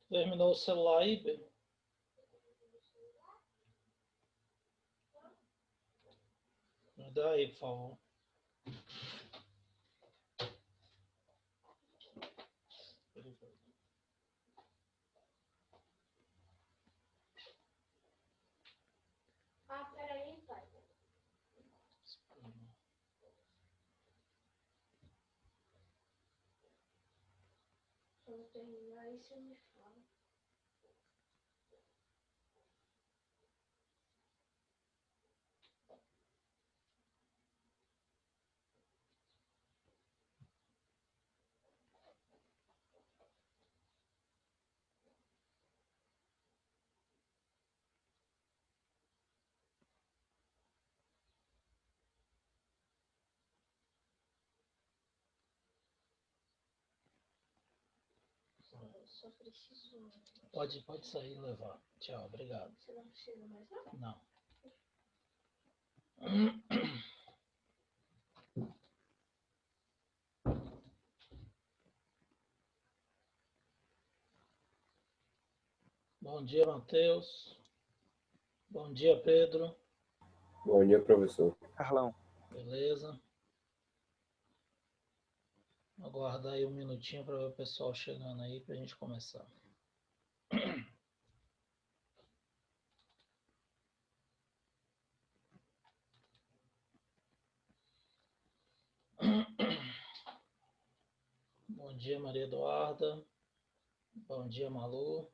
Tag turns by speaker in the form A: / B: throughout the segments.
A: Terminou o celular aí, Pedro? Me dá aí, por favor.
B: Ah, peraí, pai. Quando terminar, aí você me fala. Eu só preciso.
A: Pode sair e levar. Tchau, obrigado.
B: Você não precisa mais nada?
A: Não. Bom dia, Matheus. Bom dia, Pedro.
C: Bom dia, professor.
D: Carlão.
A: Beleza? Aguardar aí um minutinho para ver o pessoal chegando aí para a gente começar. Bom dia, Maria Eduarda. Bom dia, Malu.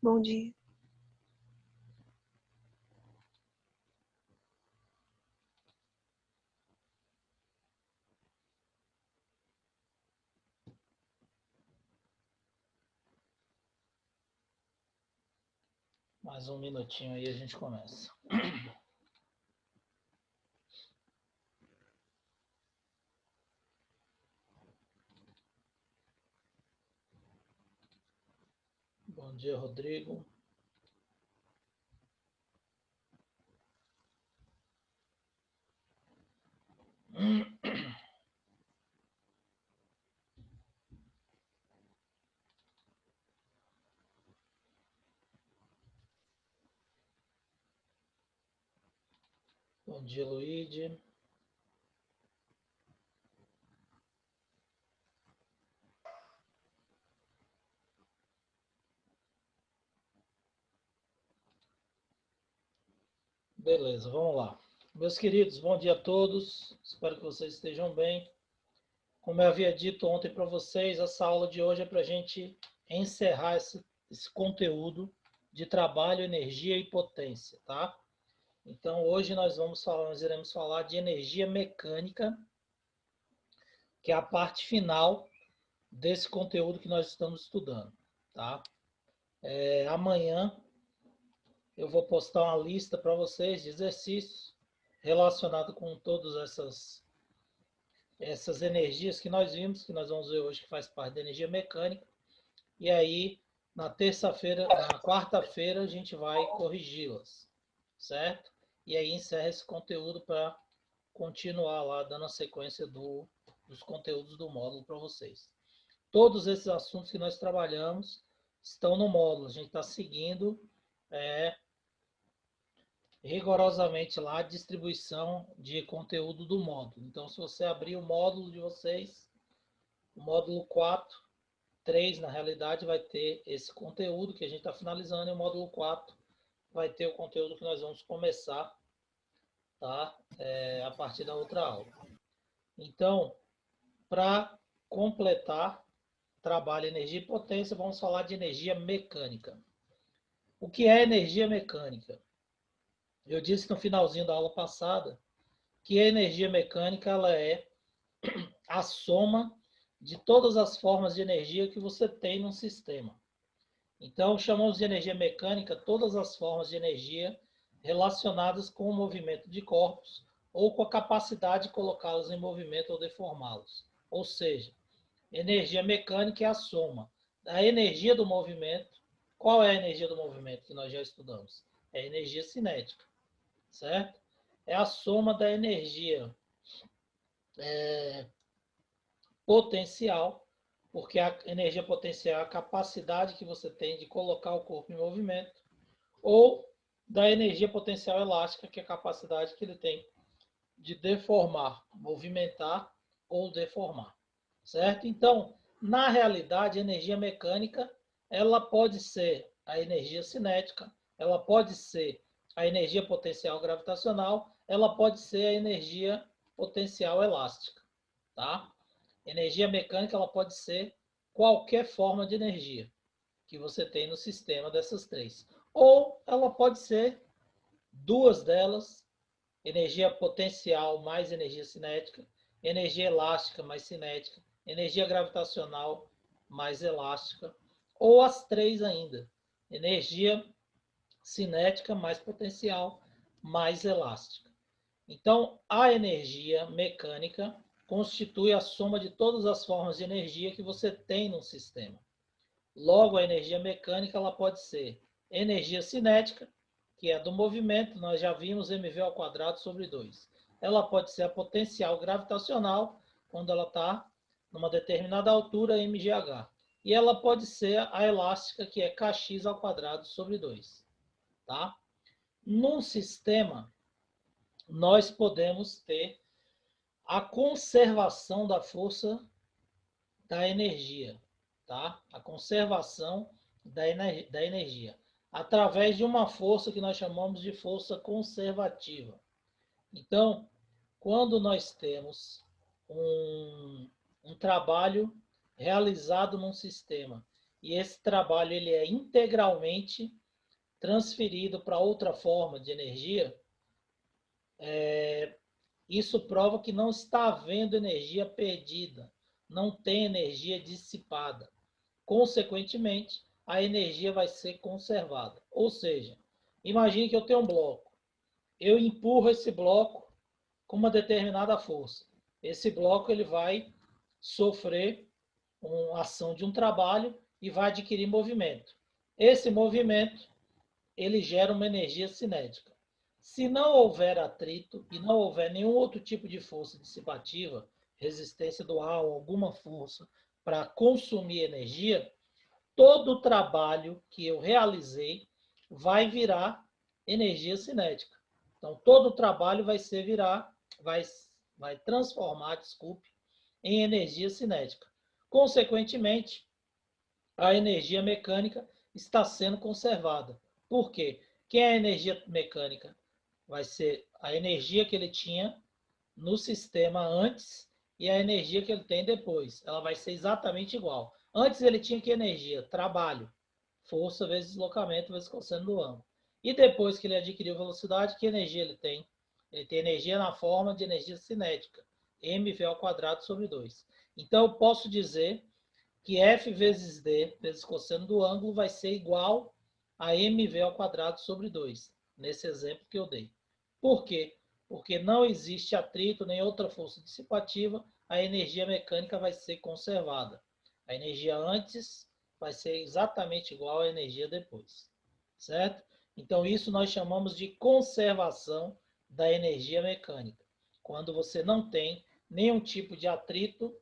E: Bom dia.
A: Mais um minutinho aí a gente começa. Bom dia, Rodrigo. Bom dia, Luíde. Beleza, vamos lá. Meus queridos, bom dia a todos. Espero que vocês estejam bem. Como eu havia dito ontem para vocês, essa aula de hoje é para a gente encerrar esse conteúdo de trabalho, energia e potência, tá? Então, hoje nós iremos falar de energia mecânica, que é a parte final desse conteúdo que nós estamos estudando, tá? Amanhã eu vou postar uma lista para vocês de exercícios relacionados com todas essas energias que nós vimos, que nós vamos ver hoje, que faz parte da energia mecânica. E aí, na quarta-feira, a gente vai corrigi-las, certo? E aí encerra esse conteúdo para continuar lá dando a sequência dos conteúdos do módulo para vocês. Todos esses assuntos que nós trabalhamos estão no módulo. A gente está seguindo rigorosamente lá a distribuição de conteúdo do módulo. Então, se você abrir o módulo de vocês, o módulo 4, 3, na realidade, vai ter esse conteúdo que a gente está finalizando, e o módulo 4 vai ter o conteúdo que nós vamos começar, tá? A partir da outra aula. Então, para completar trabalho, energia e potência, vamos falar de energia mecânica. O que é energia mecânica? Eu disse no finalzinho da aula passada que a energia mecânica ela é a soma de todas as formas de energia que você tem num sistema. Então, chamamos de energia mecânica todas as formas de energia relacionadas com o movimento de corpos ou com a capacidade de colocá-los em movimento ou deformá-los. Ou seja, energia mecânica é a soma da energia do movimento. Qual é a energia do movimento que nós já estudamos? É a energia cinética, certo? É a soma da energia potencial porque a energia potencial é a capacidade que você tem de colocar o corpo em movimento, ou da energia potencial elástica, que é a capacidade que ele tem de deformar, movimentar ou deformar, certo? Então, na realidade, a energia mecânica, ela pode ser a energia cinética, ela pode ser a energia potencial gravitacional, ela pode ser a energia potencial elástica, tá? Energia mecânica, ela pode ser qualquer forma de energia que você tem no sistema dessas três. Ou ela pode ser duas delas, energia potencial mais energia cinética, energia elástica mais cinética, energia gravitacional mais elástica, ou as três ainda, energia cinética mais potencial mais elástica. Então, a energia mecânica constitui a soma de todas as formas de energia que você tem no sistema. Logo, a energia mecânica ela pode ser energia cinética, que é do movimento, nós já vimos mv ao quadrado sobre 2. Ela pode ser a potencial gravitacional, quando ela está numa determinada altura, mgh. E ela pode ser a elástica, que é kx ao quadrado sobre 2. Tá? Num sistema, nós podemos ter a conservação da força da energia, tá? A conservação da energia, através de uma força que nós chamamos de força conservativa. Então, quando nós temos um trabalho realizado num sistema e esse trabalho ele é integralmente transferido para outra forma de energia, isso prova que não está havendo energia perdida, não tem energia dissipada. Consequentemente, a energia vai ser conservada. Ou seja, imagine que eu tenho um bloco. Eu empurro esse bloco com uma determinada força. Esse bloco ele vai sofrer uma ação de um trabalho e vai adquirir movimento. Esse movimento ele gera uma energia cinética. Se não houver atrito e não houver nenhum outro tipo de força dissipativa, resistência do ar ou alguma força para consumir energia, todo o trabalho que eu realizei vai virar energia cinética. Então, todo o trabalho vai transformar, em energia cinética. Consequentemente, a energia mecânica está sendo conservada. Por quê? Quem é a energia mecânica? Vai ser a energia que ele tinha no sistema antes e a energia que ele tem depois. Ela vai ser exatamente igual. Antes ele tinha que energia? Trabalho. Força vezes deslocamento vezes cosseno do ângulo. E depois que ele adquiriu velocidade, que energia ele tem? Ele tem energia na forma de energia cinética. mv ao quadrado sobre 2. Então eu posso dizer que f vezes d vezes cosseno do ângulo vai ser igual a mv ao quadrado sobre 2, nesse exemplo que eu dei. Por quê? Porque não existe atrito nem outra força dissipativa, a energia mecânica vai ser conservada. A energia antes vai ser exatamente igual à energia depois, certo? Então isso nós chamamos de conservação da energia mecânica, quando você não tem nenhum tipo de atrito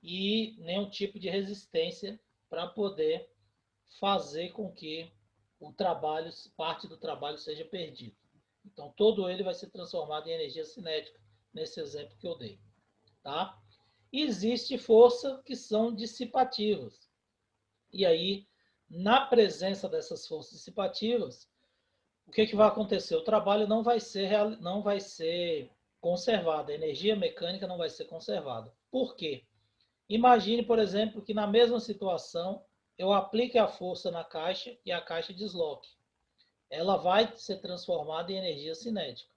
A: e nenhum tipo de resistência para poder fazer com que o trabalho, parte do trabalho seja perdido. Então, todo ele vai ser transformado em energia cinética, nesse exemplo que eu dei. Tá? E existe força que são dissipativas. E aí, na presença dessas forças dissipativas, o que vai acontecer? O trabalho não vai ser conservado, a energia mecânica não vai ser conservada. Por quê? Imagine, por exemplo, que na mesma situação eu aplique a força na caixa e a caixa desloque. Ela vai ser transformada em energia cinética.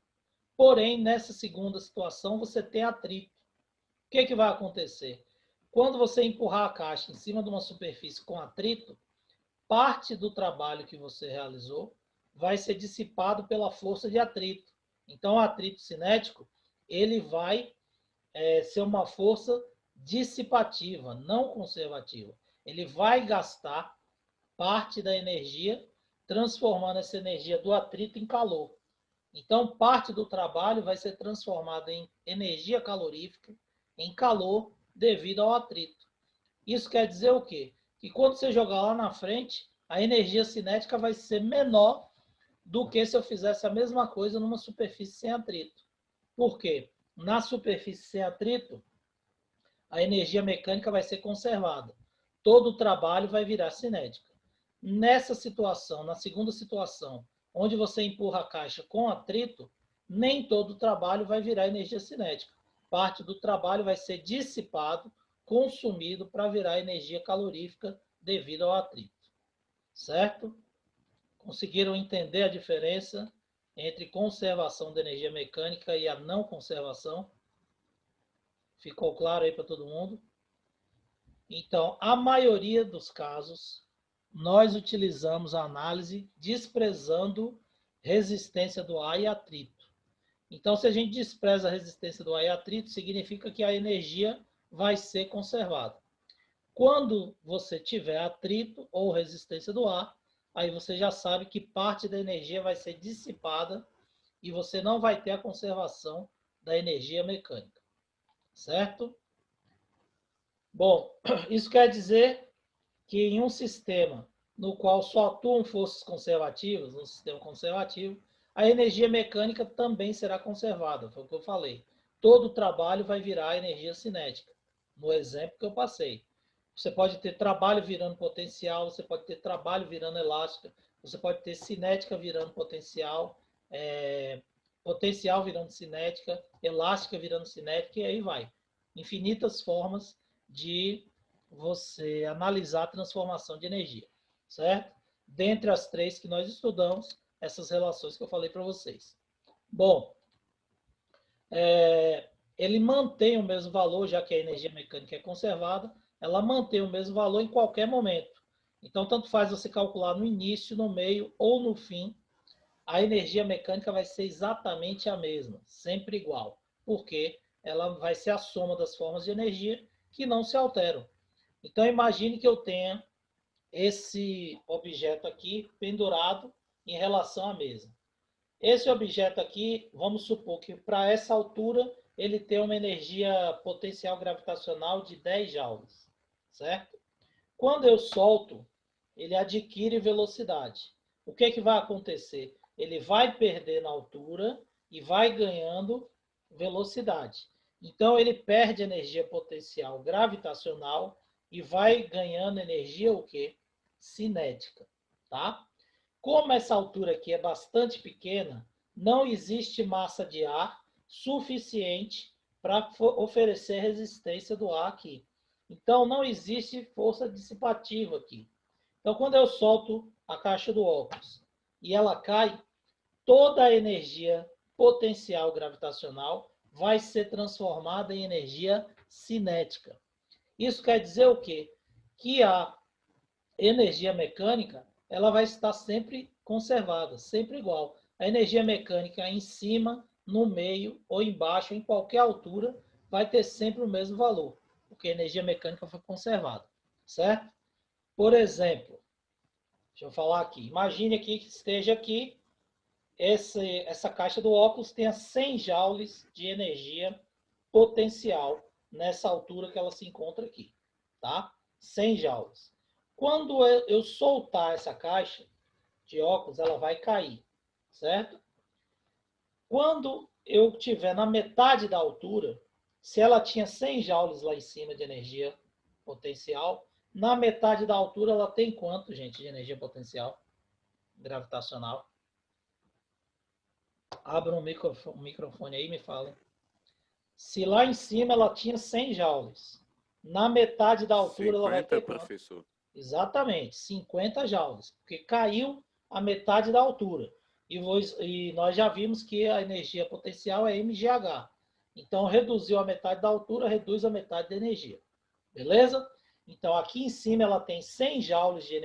A: Porém, nessa segunda situação, você tem atrito. O que vai acontecer? Quando você empurrar a caixa em cima de uma superfície com atrito, parte do trabalho que você realizou vai ser dissipado pela força de atrito. Então, o atrito cinético ele vai ser uma força dissipativa, não conservativa. Ele vai gastar parte da energia, transformando essa energia do atrito em calor. Então, parte do trabalho vai ser transformada em energia calorífica, em calor, devido ao atrito. Isso quer dizer o quê? Que quando você jogar lá na frente, a energia cinética vai ser menor do que se eu fizesse a mesma coisa numa superfície sem atrito. Por quê? Na superfície sem atrito, a energia mecânica vai ser conservada. Todo o trabalho vai virar cinética. Nessa situação, na segunda situação, onde você empurra a caixa com atrito, nem todo o trabalho vai virar energia cinética. Parte do trabalho vai ser dissipado, consumido para virar energia calorífica devido ao atrito. Certo? Conseguiram entender a diferença entre conservação de energia mecânica e a não conservação? Ficou claro aí para todo mundo? Então, a maioria dos casos, nós utilizamos a análise desprezando resistência do ar e atrito. Então, se a gente despreza a resistência do ar e atrito, significa que a energia vai ser conservada. Quando você tiver atrito ou resistência do ar, aí você já sabe que parte da energia vai ser dissipada e você não vai ter a conservação da energia mecânica. Certo? Bom, isso quer dizer que em um sistema no qual só atuam forças conservativas, um sistema conservativo, a energia mecânica também será conservada, foi o que eu falei. Todo o trabalho vai virar energia cinética, no exemplo que eu passei. Você pode ter trabalho virando potencial, você pode ter trabalho virando elástica, você pode ter cinética virando potencial, potencial virando cinética, elástica virando cinética, e aí vai. Infinitas formas de você analisar a transformação de energia, certo? Dentre as três que nós estudamos, essas relações que eu falei para vocês. Bom, ele mantém o mesmo valor, já que a energia mecânica é conservada, ela mantém o mesmo valor em qualquer momento. Então, tanto faz você calcular no início, no meio ou no fim, a energia mecânica vai ser exatamente a mesma, sempre igual, porque ela vai ser a soma das formas de energia que não se alteram. Então, imagine que eu tenha esse objeto aqui pendurado em relação à mesa. Esse objeto aqui, vamos supor que para essa altura ele tem uma energia potencial gravitacional de 10 joules, certo? Quando eu solto, ele adquire velocidade. O que é que vai acontecer? Ele vai perder na altura e vai ganhando velocidade. Então ele perde energia potencial gravitacional e vai ganhando energia o quê? Cinética, tá? Como essa altura aqui é bastante pequena, não existe massa de ar suficiente para oferecer resistência do ar aqui. Então, não existe força dissipativa aqui. Então, quando eu solto a caixa do óculos e ela cai, toda a energia potencial gravitacional vai ser transformada em energia cinética. Isso quer dizer o quê? Que a energia mecânica ela vai estar sempre conservada, sempre igual. A energia mecânica em cima, no meio ou embaixo, em qualquer altura, vai ter sempre o mesmo valor, porque a energia mecânica foi conservada, certo? Por exemplo, deixa eu falar aqui. Imagine aqui que esteja aqui, essa caixa do óculos tenha 100 joules de energia potencial nessa altura que ela se encontra aqui, tá? 100 joules. Quando eu soltar essa caixa de óculos, ela vai cair, certo? Quando eu tiver na metade da altura, se ela tinha 100 joules lá em cima de energia potencial, na metade da altura ela tem quanto, gente, de energia potencial gravitacional? Abra um microfone aí e me falem. Se lá em cima ela tinha 100 joules, na metade da altura ela vai ter quanto?
D: Professor.
A: Exatamente, 50 joules, porque caiu a metade da altura. E nós já vimos que a energia potencial é MGH. Então, reduziu a metade da altura, reduz a metade da energia. Beleza? Então, aqui em cima ela tem 100 joules de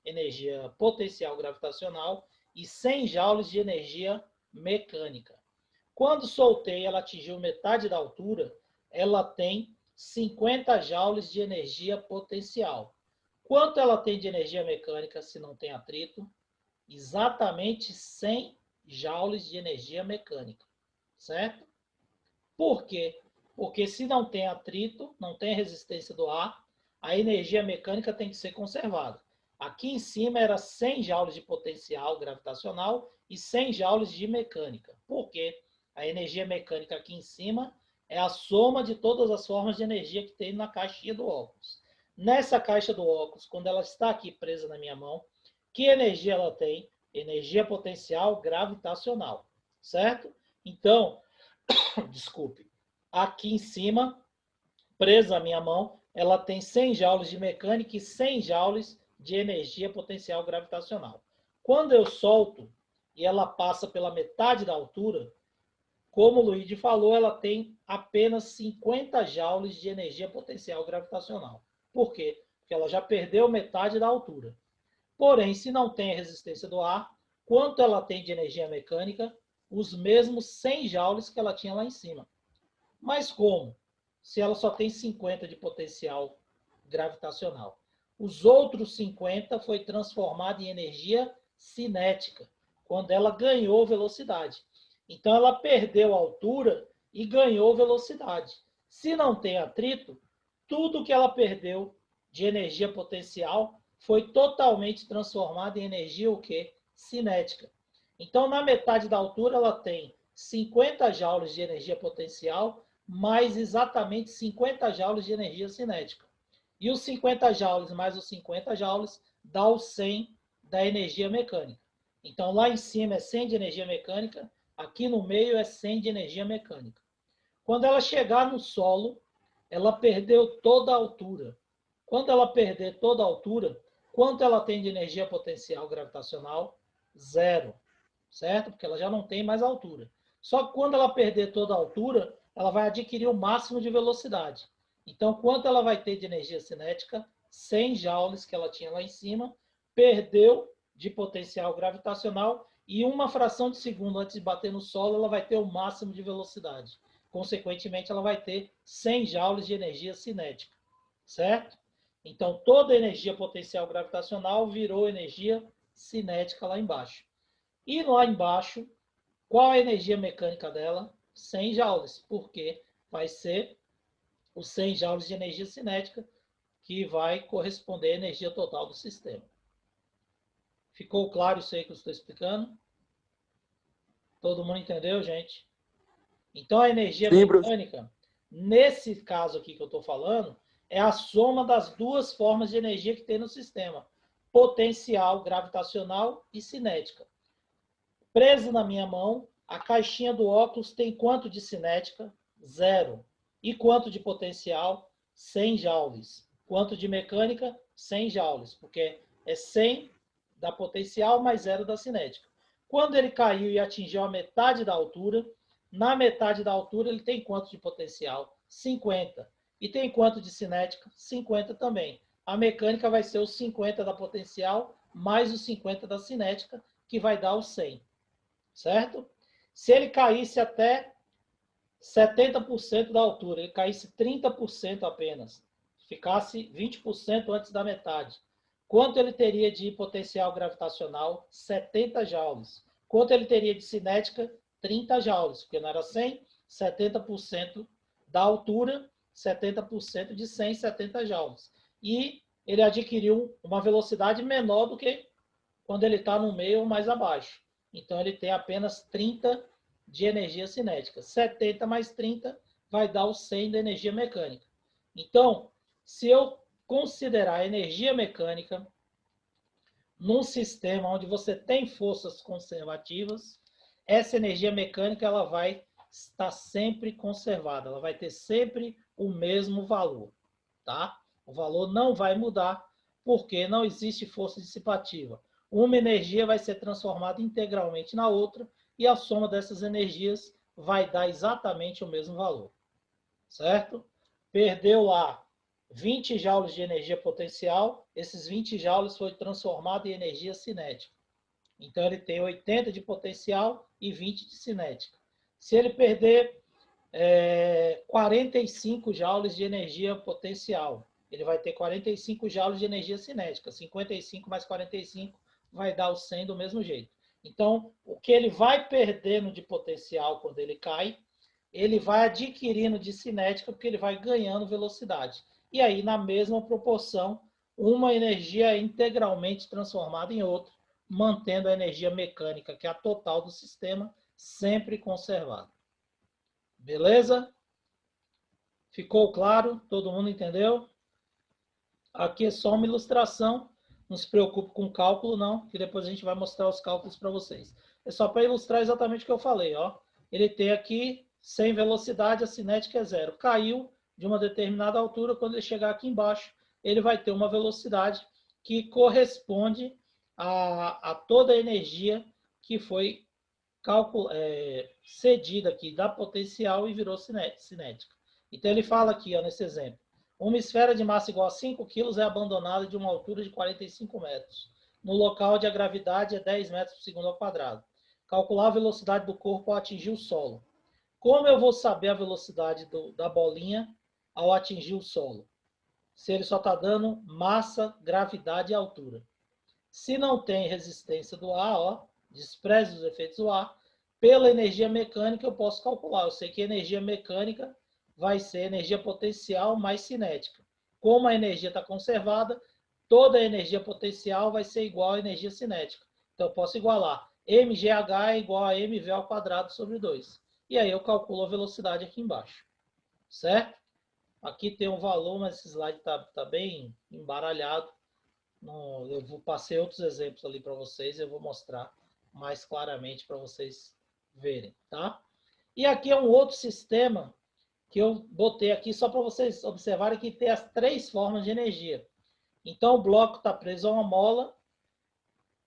A: energia potencial gravitacional e 100 joules de energia mecânica. Quando soltei, ela atingiu metade da altura, ela tem 50 joules de energia potencial. Quanto ela tem de energia mecânica se não tem atrito? Exatamente 100 joules de energia mecânica, certo? Por quê? Porque se não tem atrito, não tem resistência do ar, a energia mecânica tem que ser conservada. Aqui em cima era 100 joules de potencial gravitacional e 100 joules de mecânica. Por quê? A energia mecânica aqui em cima é a soma de todas as formas de energia que tem na caixinha do óculos. Nessa caixa do óculos, quando ela está aqui presa na minha mão, que energia ela tem? Energia potencial gravitacional, certo? Então, desculpe, aqui em cima, presa à minha mão, ela tem 100 joules de mecânica e 100 joules de energia potencial gravitacional. Quando eu solto e ela passa pela metade da altura, como o Luigi falou, ela tem apenas 50 joules de energia potencial gravitacional. Por quê? Porque ela já perdeu metade da altura. Porém, se não tem a resistência do ar, quanto ela tem de energia mecânica? Os mesmos 100 joules que ela tinha lá em cima. Mas como? Se ela só tem 50 de potencial gravitacional. Os outros 50 foi transformado em energia cinética, quando ela ganhou velocidade. Então ela perdeu altura e ganhou velocidade. Se não tem atrito, tudo que ela perdeu de energia potencial foi totalmente transformado em energia o quê? Cinética. Então na metade da altura ela tem 50 joules de energia potencial mais exatamente 50 joules de energia cinética. E os 50 joules mais os 50 joules dá o 100 da energia mecânica. Então lá em cima é 100 de energia mecânica, aqui no meio é 100 de energia mecânica. Quando ela chegar no solo, ela perdeu toda a altura. Quando ela perder toda a altura, quanto ela tem de energia potencial gravitacional? Zero, certo? Porque ela já não tem mais altura. Só que quando ela perder toda a altura, ela vai adquirir o máximo de velocidade. Então, quanto ela vai ter de energia cinética? 100 joules que ela tinha lá em cima, perdeu de potencial gravitacional e uma fração de segundo antes de bater no solo, ela vai ter o máximo de velocidade. Consequentemente, ela vai ter 100 joules de energia cinética, certo? Então, toda a energia potencial gravitacional virou energia cinética lá embaixo. E lá embaixo, qual a energia mecânica dela? 100 joules, porque vai ser os 100 joules de energia cinética que vai corresponder à energia total do sistema. Ficou claro isso aí que eu estou explicando? Todo mundo entendeu, gente? Então, a energia mecânica, nesse caso aqui que eu estou falando, é a soma das duas formas de energia que tem no sistema: potencial gravitacional e cinética. Preso na minha mão, a caixinha do óculos tem quanto de cinética? Zero. E quanto de potencial? 100 joules. Quanto de mecânica? 100 joules, porque é 100 da potencial mais zero da cinética. Quando ele caiu e atingiu a metade da altura, na metade da altura ele tem quanto de potencial? 50. E tem quanto de cinética? 50 também. A mecânica vai ser os 50 da potencial mais os 50 da cinética, que vai dar os 100. Certo? Se ele caísse até 70% da altura, ele caísse 30% apenas, ficasse 20% antes da metade, quanto ele teria de potencial gravitacional? 70 joules. Quanto ele teria de cinética? 30 joules, porque não era 100, 70% da altura, 70% de 100, 70 joules. E ele adquiriu uma velocidade menor do que quando ele está no meio ou mais abaixo. Então, ele tem apenas 30 de energia cinética. 70 mais 30 vai dar o 100 da energia mecânica. Então, se eu considerar a energia mecânica num sistema onde você tem forças conservativas, essa energia mecânica ela vai estar sempre conservada, ela vai ter sempre o mesmo valor, tá? O valor não vai mudar, porque não existe força dissipativa. Uma energia vai ser transformada integralmente na outra e a soma dessas energias vai dar exatamente o mesmo valor, certo? Perdeu lá 20 joules de energia potencial, esses 20 joules foi transformado em energia cinética. Então ele tem 80 de potencial e 20 de cinética. Se ele perder 45 joules de energia potencial, ele vai ter 45 joules de energia cinética. 55 mais 45 vai dar o 100 do mesmo jeito. Então, o que ele vai perdendo de potencial quando ele cai, ele vai adquirindo de cinética porque ele vai ganhando velocidade. E aí, na mesma proporção, uma energia é integralmente transformada em outra, mantendo a energia mecânica, que é a total do sistema, sempre conservada. Beleza? Ficou claro? Todo mundo entendeu? Aqui é só uma ilustração. Não se preocupe com cálculo, não, que depois a gente vai mostrar os cálculos para vocês. É só para ilustrar exatamente o que eu falei. Ó. Ele tem aqui, sem velocidade, a cinética é zero. Caiu de uma determinada altura, quando ele chegar aqui embaixo, ele vai ter uma velocidade que corresponde a toda a energia que foi cedida aqui da potencial e virou cinética. Então ele fala aqui, ó, nesse exemplo. Uma esfera de massa igual a 5 kg é abandonada de uma altura de 45 metros, no local onde a gravidade é 10 metros por segundo ao quadrado. Calcular a velocidade do corpo ao atingir o solo. Como eu vou saber a velocidade da bolinha ao atingir o solo? Se ele só está dando massa, gravidade e altura. Se não tem resistência do ar, ó, despreze os efeitos do ar, pela energia mecânica eu posso calcular. Eu sei que a energia mecânica vai ser energia potencial mais cinética. Como a energia está conservada, toda a energia potencial vai ser igual à energia cinética. Então, eu posso igualar mgh é igual a mv ao quadrado sobre 2. E aí eu calculo a velocidade aqui embaixo. Certo? Aqui tem um valor, mas esse slide está bem embaralhado. Eu passei outros exemplos ali para vocês. Eu vou mostrar mais claramente para vocês verem. Tá? E aqui é um outro sistema que eu botei aqui só para vocês observarem que tem as 3 formas de energia. Então, o bloco está preso a uma mola.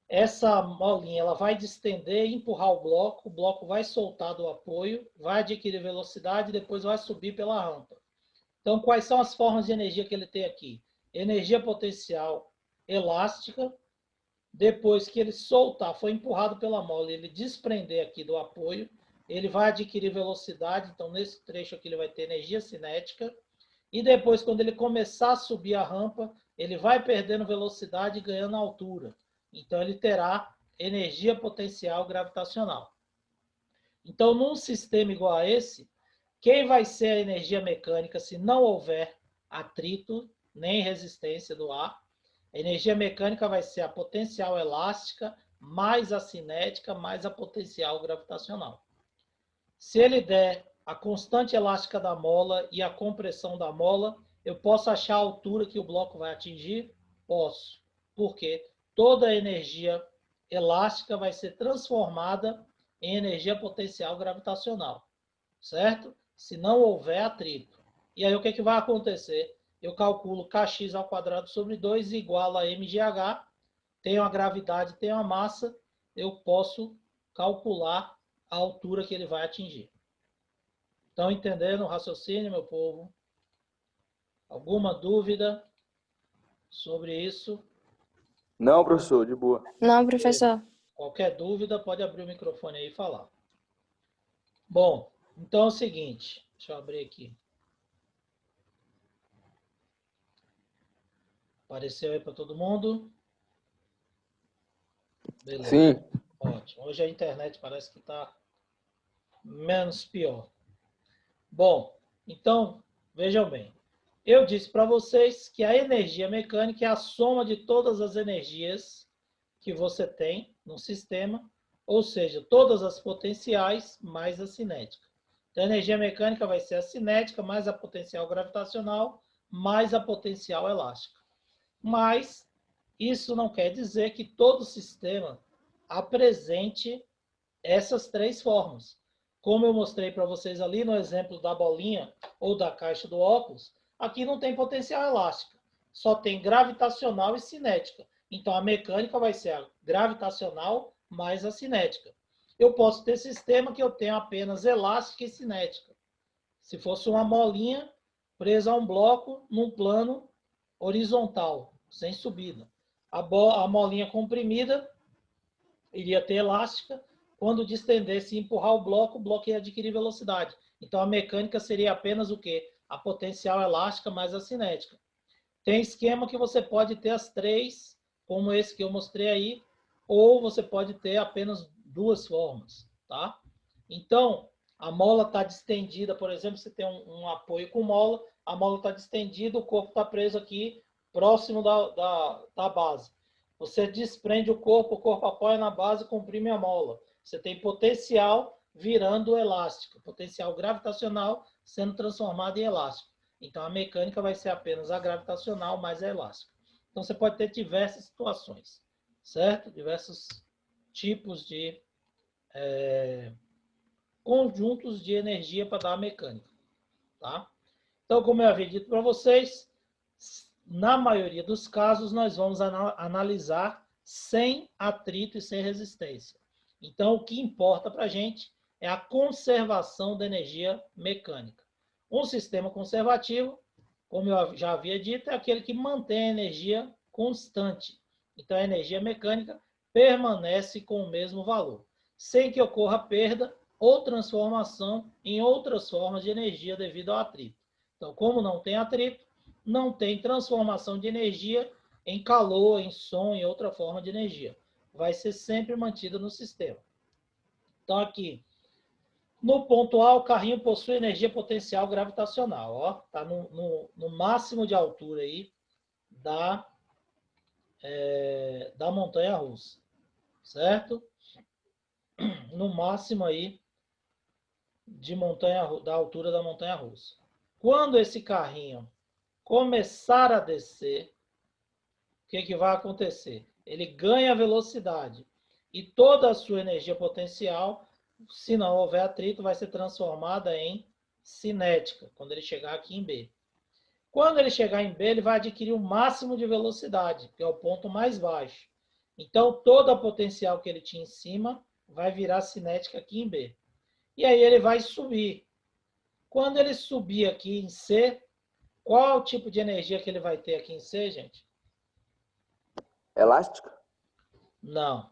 A: Essa molinha ela vai distender e empurrar o bloco vai soltar do apoio, vai adquirir velocidade e depois vai subir pela rampa. Então, quais são as formas de energia que ele tem aqui? Energia potencial elástica. Depois que ele soltar, foi empurrado pela mola, ele desprender aqui do apoio, ele vai adquirir velocidade, então nesse trecho aqui ele vai ter energia cinética, e depois quando ele começar a subir a rampa, ele vai perdendo velocidade e ganhando altura. Então ele terá energia potencial gravitacional. Então num sistema igual a esse, quem vai ser a energia mecânica se não houver atrito nem resistência do ar? A energia mecânica vai ser a potencial elástica mais a cinética mais a potencial gravitacional. Se ele der a constante elástica da mola e a compressão da mola, eu posso achar a altura que o bloco vai atingir? Posso. Por quê? Toda a energia elástica vai ser transformada em energia potencial gravitacional. Certo? Se não houver atrito. E aí o que vai acontecer? Eu calculo kx ao quadrado sobre 2 igual a mgh. Tenho a gravidade, tenho a massa. Eu posso calcular a altura que ele vai atingir. Estão entendendo o raciocínio, meu povo? Alguma dúvida sobre isso?
D: Não, professor, de boa.
E: Não, professor.
A: Qualquer dúvida, pode abrir o microfone aí e falar. Bom, então é o seguinte. Deixa eu abrir aqui. Apareceu aí para todo mundo? Beleza.
D: Sim.
A: Ótimo. Hoje a internet parece que está menos pior. Bom, então, vejam bem. Eu disse para vocês que a energia mecânica é a soma de todas as energias que você tem no sistema, ou seja, todas as potenciais mais a cinética. Então, a energia mecânica vai ser a cinética mais a potencial gravitacional mais a potencial elástica. Mas isso não quer dizer que todo sistema apresente essas 3 formas. Como eu mostrei para vocês ali no exemplo da bolinha ou da caixa do óculos, aqui não tem potencial elástica, só tem gravitacional e cinética. Então a mecânica vai ser a gravitacional mais a cinética. Eu posso ter sistema que eu tenho apenas elástica e cinética. Se fosse uma molinha presa a um bloco num plano horizontal, sem subida. A molinha comprimida iria ter elástica. Quando distendesse e empurrar o bloco ia adquirir velocidade. Então, a mecânica seria apenas o quê? A potencial elástica mais a cinética. Tem esquema que você pode ter as 3, como esse que eu mostrei aí, ou você pode ter apenas 2 formas, tá? Então, A mola está distendida, por exemplo, você tem um apoio com mola, a mola está distendida, o corpo está preso aqui, próximo da base. Você desprende o corpo apoia na base e comprime a mola. Você tem potencial virando elástico, potencial gravitacional sendo transformado em elástico. Então, a mecânica vai ser apenas a gravitacional mais a elástica. Então, você pode ter diversas situações, certo? Diversos tipos de conjuntos de energia para dar a mecânica, tá? Então, como eu havia dito para vocês, na maioria dos casos, nós vamos analisar sem atrito e sem resistência. Então, o que importa para a gente é a conservação da energia mecânica. Um sistema conservativo, como eu já havia dito, é aquele que mantém a energia constante. Então, a energia mecânica permanece com o mesmo valor, sem que ocorra perda ou transformação em outras formas de energia devido ao atrito. Então, como não tem atrito, não tem transformação de energia em calor, em som, em outra forma de energia. Vai ser sempre mantida no sistema. Então, aqui, no ponto A, o carrinho possui energia potencial gravitacional. Está no máximo de altura aí da montanha-russa, certo? No máximo aí da altura da montanha-russa. Quando esse carrinho começar a descer, o que vai acontecer? Ele ganha velocidade e toda a sua energia potencial, se não houver atrito, vai ser transformada em cinética, quando ele chegar aqui em B. Quando ele chegar em B, ele vai adquirir o máximo de velocidade, que é o ponto mais baixo. Então, toda a potencial que ele tinha em cima vai virar cinética aqui em B. E aí ele vai subir. Quando ele subir aqui em C, qual é o tipo de energia que ele vai ter aqui em C, gente?
D: Elástica?
A: Não.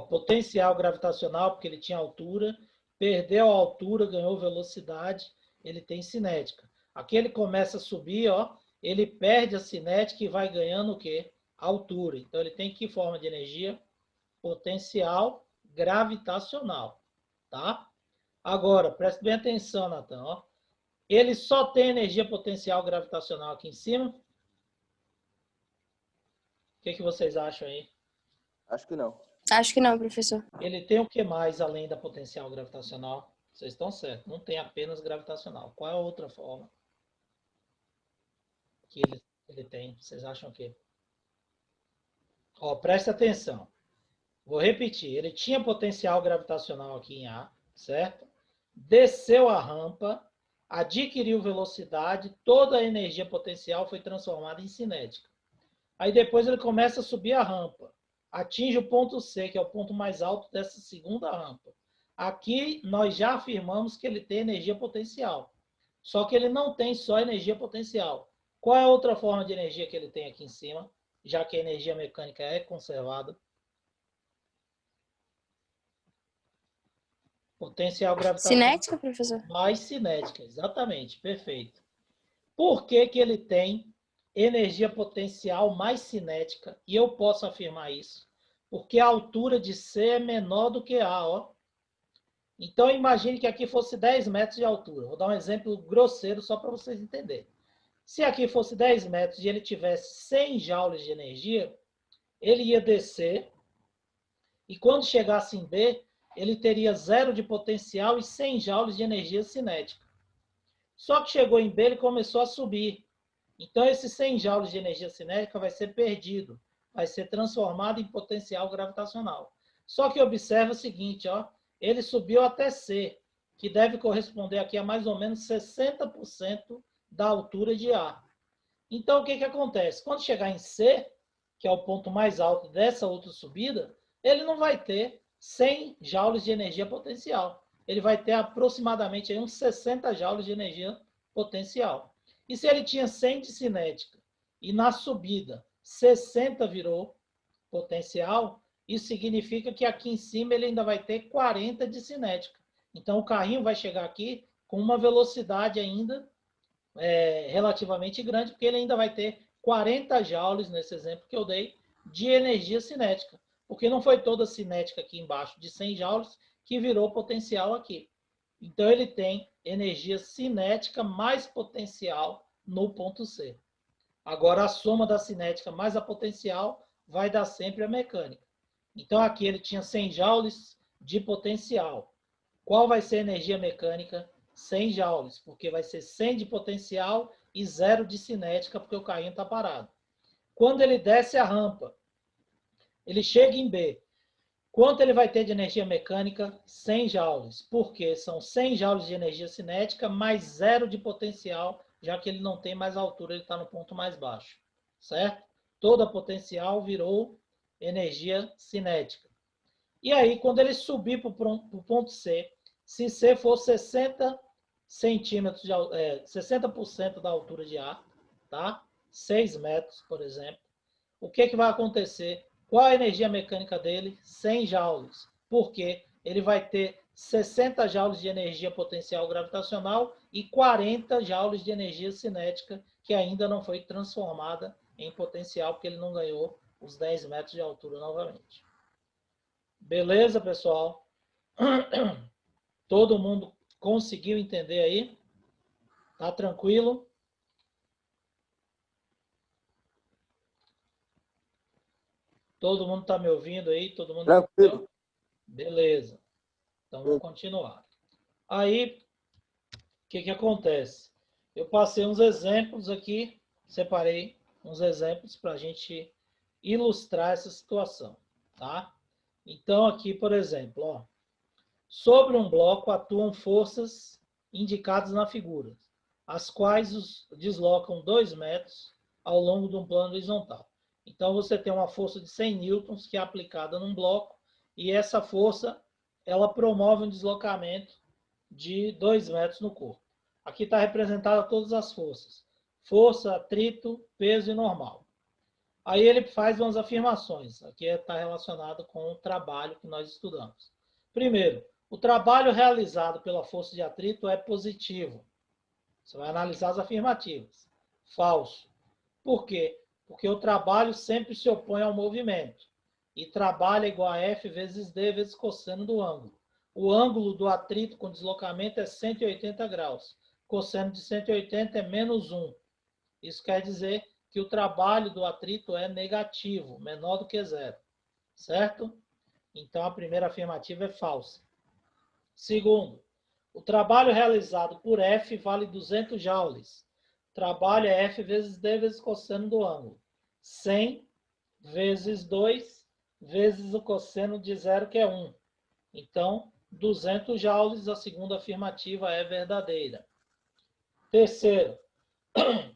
A: Potencial gravitacional, porque ele tinha altura, perdeu a altura, ganhou velocidade, ele tem cinética. Aqui ele começa a subir, ele perde a cinética e vai ganhando o quê? Altura. Então ele tem que forma de energia? Potencial gravitacional, tá? Agora, preste bem atenção, Natan, ele só tem energia potencial gravitacional aqui em cima? O que vocês acham aí?
D: Acho que não.
E: Acho que não, professor.
A: Ele tem o que mais além da potencial gravitacional? Vocês estão certos, não tem apenas gravitacional. Qual é a outra forma que ele tem? Vocês acham o quê? Presta atenção. Vou repetir. Ele tinha potencial gravitacional aqui em A, certo? Desceu a rampa, adquiriu velocidade, toda a energia potencial foi transformada em cinética. Aí depois ele começa a subir a rampa, atinge o ponto C, que é o ponto mais alto dessa segunda rampa. Aqui nós já afirmamos que ele tem energia potencial, só que ele não tem só energia potencial. Qual é a outra forma de energia que ele tem aqui em cima, já que a energia mecânica é conservada? Potencial gravitacional.
E: Cinética, professor?
A: Mais cinética, exatamente, perfeito. Por que ele tem energia potencial mais cinética? E eu posso afirmar isso. Porque a altura de C é menor do que A, Então, imagine que aqui fosse 10 metros de altura. Vou dar um exemplo grosseiro só para vocês entenderem. Se aqui fosse 10 metros e ele tivesse 100 joules de energia, ele ia descer e quando chegasse em B, ele teria 0 de potencial e 100 joules de energia cinética. Só que chegou em B, ele começou a subir. Então, esses 100 joules de energia cinética vai ser perdido, vai ser transformado em potencial gravitacional. Só que observa o seguinte, ele subiu até C, que deve corresponder aqui a mais ou menos 60% da altura de A. Então, o que acontece? Quando chegar em C, que é o ponto mais alto dessa outra subida, ele não vai ter 100 joules de energia potencial. Ele vai ter aproximadamente uns 60 joules de energia potencial. E se ele tinha 100 de cinética e na subida 60 virou potencial, isso significa que aqui em cima ele ainda vai ter 40 de cinética. Então o carrinho vai chegar aqui com uma velocidade ainda relativamente grande, porque ele ainda vai ter 40 joules, nesse exemplo que eu dei, de energia cinética. Porque não foi toda a cinética aqui embaixo de 100 joules que virou potencial aqui. Então, ele tem energia cinética mais potencial no ponto C. Agora, a soma da cinética mais a potencial vai dar sempre a mecânica. Então, aqui ele tinha 100 joules de potencial. Qual vai ser a energia mecânica? 100 joules, porque vai ser 100 de potencial e 0 de cinética, porque o carrinho está parado. Quando ele desce a rampa, ele chega em B. Quanto ele vai ter de energia mecânica? 100 joules, porque são 100 joules de energia cinética mais 0 de potencial, já que ele não tem mais altura, ele está no ponto mais baixo, certo? Toda a potencial virou energia cinética. E aí, quando ele subir para o ponto C, se C for 60 centímetros, 60% da altura de A, tá? 6 metros, por exemplo, o que vai acontecer? Qual a energia mecânica dele? 100 joules. Por quê? Ele vai ter 60 joules de energia potencial gravitacional e 40 joules de energia cinética, que ainda não foi transformada em potencial, porque ele não ganhou os 10 metros de altura novamente. Beleza, pessoal? Todo mundo conseguiu entender aí? Tá tranquilo? Todo mundo está me ouvindo aí? Todo mundo
D: Tranquilo.
A: entendeu? Beleza. Então, vamos continuar. Aí, o que acontece? Eu passei uns exemplos aqui, separei uns exemplos para a gente ilustrar essa situação, tá? Então, aqui, por exemplo, ó, sobre um bloco atuam forças indicadas na figura, as quais os deslocam 2 metros ao longo de um plano horizontal. Então, você tem uma força de 100 newtons que é aplicada num bloco e essa força, ela promove um deslocamento de 2 metros no corpo. Aqui está representada todas as forças. Força, atrito, peso e normal. Aí ele faz umas afirmações. Aqui está relacionado com o trabalho que nós estudamos. Primeiro, o trabalho realizado pela força de atrito é positivo. Você vai analisar as afirmativas. Falso. Por quê? Porque o trabalho sempre se opõe ao movimento. E trabalho é igual a F vezes D vezes cosseno do ângulo. O ângulo do atrito com deslocamento é 180 graus. Cosseno de 180 é menos 1. Isso quer dizer que o trabalho do atrito é negativo, menor do que 0. Certo? Então, a primeira afirmativa é falsa. Segundo, o trabalho realizado por F vale 200 joules. Trabalho é F vezes D vezes cosseno do ângulo. 100 vezes 2 vezes o cosseno de 0, que é 1. Então, 200 joules, a segunda afirmativa é verdadeira. Terceiro,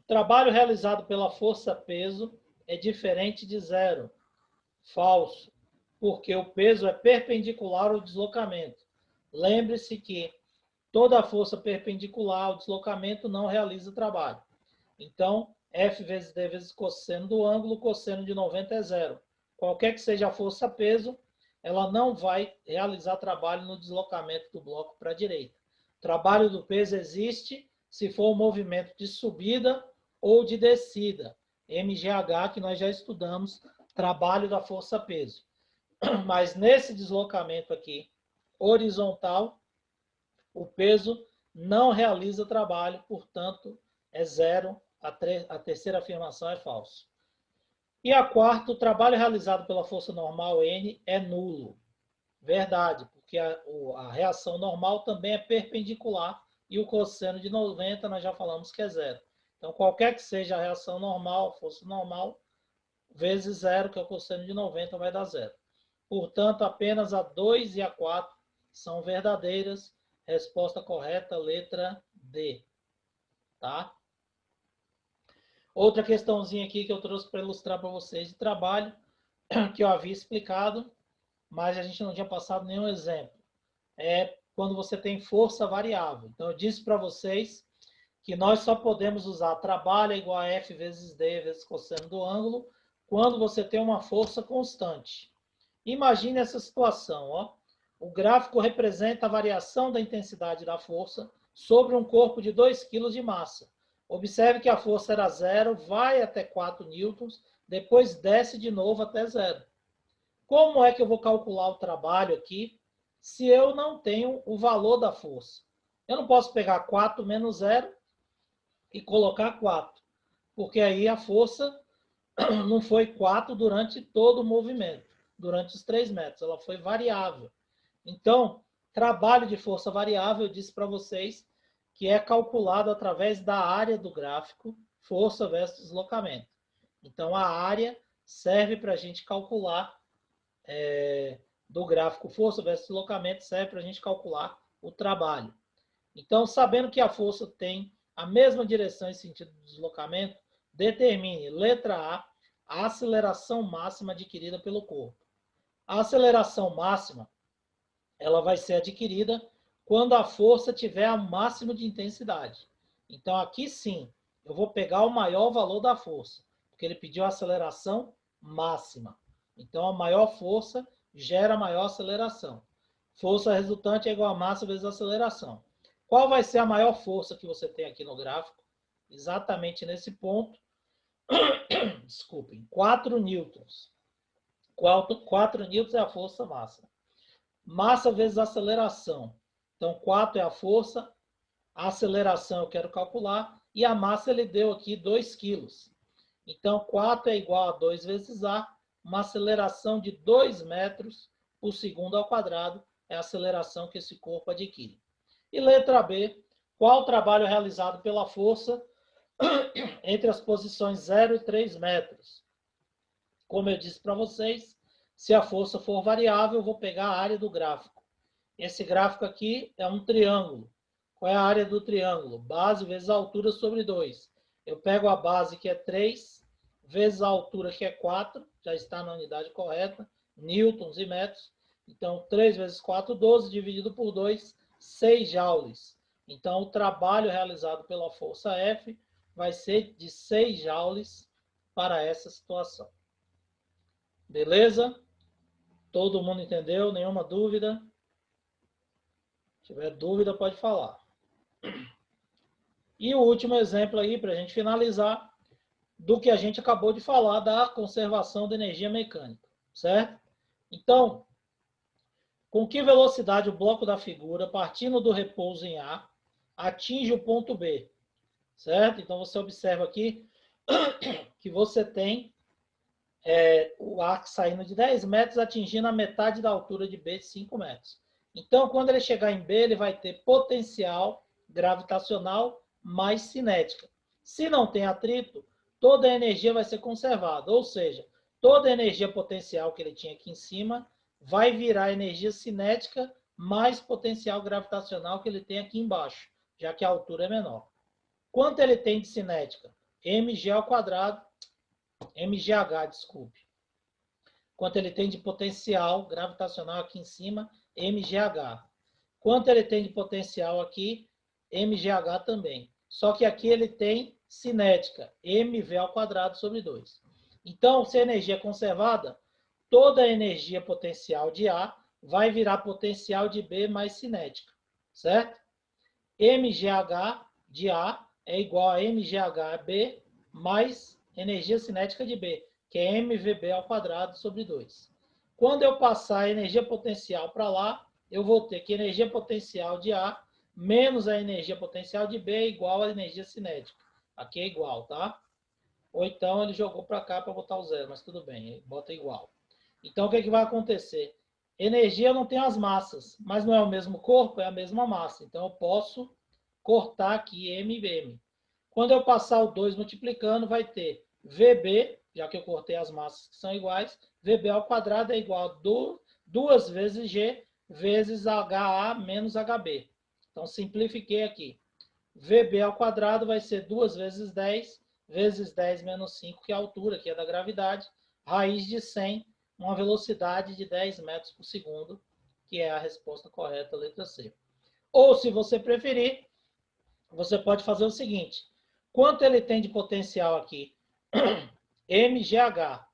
A: trabalho realizado pela força-peso é diferente de 0. Falso, porque o peso é perpendicular ao deslocamento. Lembre-se que toda força perpendicular ao deslocamento não realiza trabalho. Então, F vezes D vezes cosseno do ângulo, cosseno de 90 é 0. Qualquer que seja a força-peso, ela não vai realizar trabalho no deslocamento do bloco para a direita. O trabalho do peso existe se for um movimento de subida ou de descida. MGH, que nós já estudamos, trabalho da força-peso. Mas nesse deslocamento aqui, horizontal, o peso não realiza trabalho, portanto, é 0. A terceira afirmação é falsa. E a quarta, o trabalho realizado pela força normal N é nulo. Verdade, porque a reação normal também é perpendicular e o cosseno de 90 nós já falamos que é 0. Então, qualquer que seja a reação normal, força normal, vezes 0, que é o cosseno de 90, vai dar 0. Portanto, apenas a 2 e a 4 são verdadeiras. Resposta correta, letra D. Tá? Outra questãozinha aqui que eu trouxe para ilustrar para vocês de trabalho, que eu havia explicado, mas a gente não tinha passado nenhum exemplo. É quando você tem força variável. Então, eu disse para vocês que nós só podemos usar trabalho igual a F vezes D vezes cosseno do ângulo quando você tem uma força constante. Imagine essa situação. Ó. O gráfico representa a variação da intensidade da força sobre um corpo de 2 kg de massa. Observe que a força era 0, vai até 4 newtons, depois desce de novo até 0. Como é que eu vou calcular o trabalho aqui se eu não tenho o valor da força? Eu não posso pegar 4 menos 0 e colocar 4, porque aí a força não foi 4 durante todo o movimento, durante os 3 metros, ela foi variável. Então, trabalho de força variável, eu disse para vocês que é calculado através da área do gráfico, força versus deslocamento. Então, a área serve para a gente calcular do gráfico força versus deslocamento, serve para a gente calcular o trabalho. Então, sabendo que a força tem a mesma direção e sentido do deslocamento, determine, letra A aceleração máxima adquirida pelo corpo. A aceleração máxima, ela vai ser adquirida quando a força tiver o máximo de intensidade. Então, aqui sim, eu vou pegar o maior valor da força, porque ele pediu a aceleração máxima. Então, a maior força gera maior aceleração. Força resultante é igual a massa vezes a aceleração. Qual vai ser a maior força que você tem aqui no gráfico? Exatamente nesse ponto. Desculpem, 4 newtons. 4 newtons é a força máxima. Massa vezes aceleração. Então, 4 é a força, a aceleração eu quero calcular, e a massa ele deu aqui 2 quilos. Então, 4 é igual a 2 vezes A, uma aceleração de 2 metros por segundo ao quadrado, é a aceleração que esse corpo adquire. E letra B, qual o trabalho realizado pela força entre as posições 0 e 3 metros? Como eu disse para vocês, se a força for variável, eu vou pegar a área do gráfico. Esse gráfico aqui é um triângulo. Qual é a área do triângulo? Base vezes a altura sobre 2. Eu pego a base, que é 3, vezes a altura, que é 4, já está na unidade correta, newtons e metros. Então, 3 vezes 4, 12, dividido por 2, 6 joules. Então, o trabalho realizado pela força F vai ser de 6 joules para essa situação. Beleza? Todo mundo entendeu? Nenhuma dúvida? Se tiver dúvida, pode falar. E o último exemplo aí, para a gente finalizar, do que a gente acabou de falar, da conservação da energia mecânica, certo? Então, com que velocidade o bloco da figura, partindo do repouso em A, atinge o ponto B, certo? Então, você observa aqui que você tem o A saindo de 10 metros, atingindo a metade da altura de B, de 5 metros. Então, quando ele chegar em B, ele vai ter potencial gravitacional mais cinética. Se não tem atrito, toda a energia vai ser conservada, ou seja, toda a energia potencial que ele tinha aqui em cima vai virar energia cinética mais potencial gravitacional que ele tem aqui embaixo, já que a altura é menor. Quanto ele tem de cinética? mg ao quadrado, mgh, desculpe. Quanto ele tem de potencial gravitacional aqui em cima, mgh. Quanto ele tem de potencial aqui, mgh também. Só que aqui ele tem cinética, mv ao quadrado sobre 2. Então, se a energia é conservada, toda a energia potencial de A vai virar potencial de B mais cinética, certo? mgh de A é igual a mghb mais energia cinética de B, que é mvb ao quadrado sobre 2. Quando eu passar a energia potencial para lá, eu vou ter que energia potencial de A menos a energia potencial de B é igual à energia cinética. Aqui é igual, tá? Ou então ele jogou para cá para botar o zero, mas tudo bem, ele bota igual. Então o que, que vai acontecer? Energia não tem as massas, mas não é o mesmo corpo, é a mesma massa. Então eu posso cortar aqui m. Quando eu passar o 2 multiplicando, vai ter VB, já que eu cortei as massas que são iguais, VB ao quadrado é igual a 2 vezes G vezes HA menos HB. Então, simplifiquei aqui. VB ao quadrado vai ser 2 vezes 10, vezes 10 menos 5, que é a altura, que é da gravidade, raiz de 100, uma velocidade de 10 metros por segundo, que é a resposta correta, letra C. Ou, se você preferir, você pode fazer o seguinte. Quanto ele tem de potencial aqui? mgh.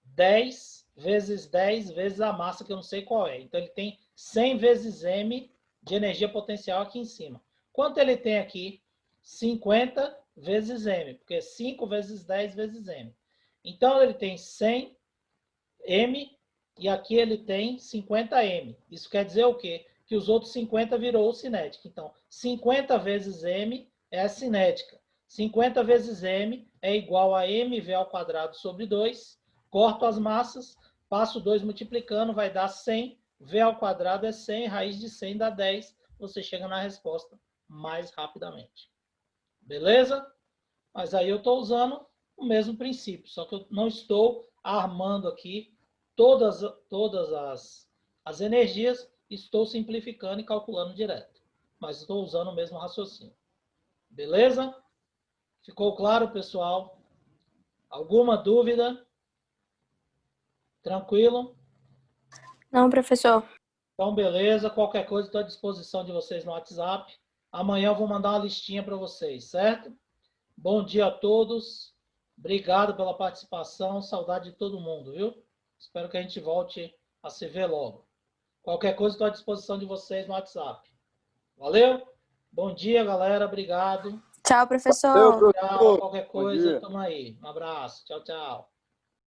A: 10 vezes 10 vezes a massa, que eu não sei qual é. Então, ele tem 100 vezes m de energia potencial aqui em cima. Quanto ele tem aqui? 50 vezes m, porque 5 vezes 10 vezes m. Então, ele tem 100 m e aqui ele tem 50 m. Isso quer dizer o quê? que os outros 50 virou cinética. Então, 50 vezes m é a cinética. 50 vezes m é igual a mv ao quadrado sobre 2. Corto as massas, passo 2 multiplicando, vai dar 100. V ao quadrado é 100, raiz de 100 dá 10. Você chega na resposta mais rapidamente. Beleza? Mas aí eu estou usando o mesmo princípio, só que eu não estou armando aqui todas as energias, estou simplificando e calculando direto. Mas estou usando o mesmo raciocínio. Beleza? Ficou claro, pessoal? Alguma dúvida? Tranquilo?
E: Não, professor.
A: Então, beleza. Qualquer coisa, estou à disposição de vocês no WhatsApp. Amanhã eu vou mandar uma listinha para vocês, certo? Bom dia a todos. Obrigado pela participação. Saudade de todo mundo, viu? Espero que a gente volte a se ver logo. Qualquer coisa, estou à disposição de vocês no WhatsApp. Valeu? Bom dia, galera. Obrigado.
E: Tchau, professor.
D: Valeu,
A: Tchau.
D: professor.
A: Qualquer
D: Bom
A: coisa,
D: dia.
A: estamos aí. Um abraço. Tchau, tchau.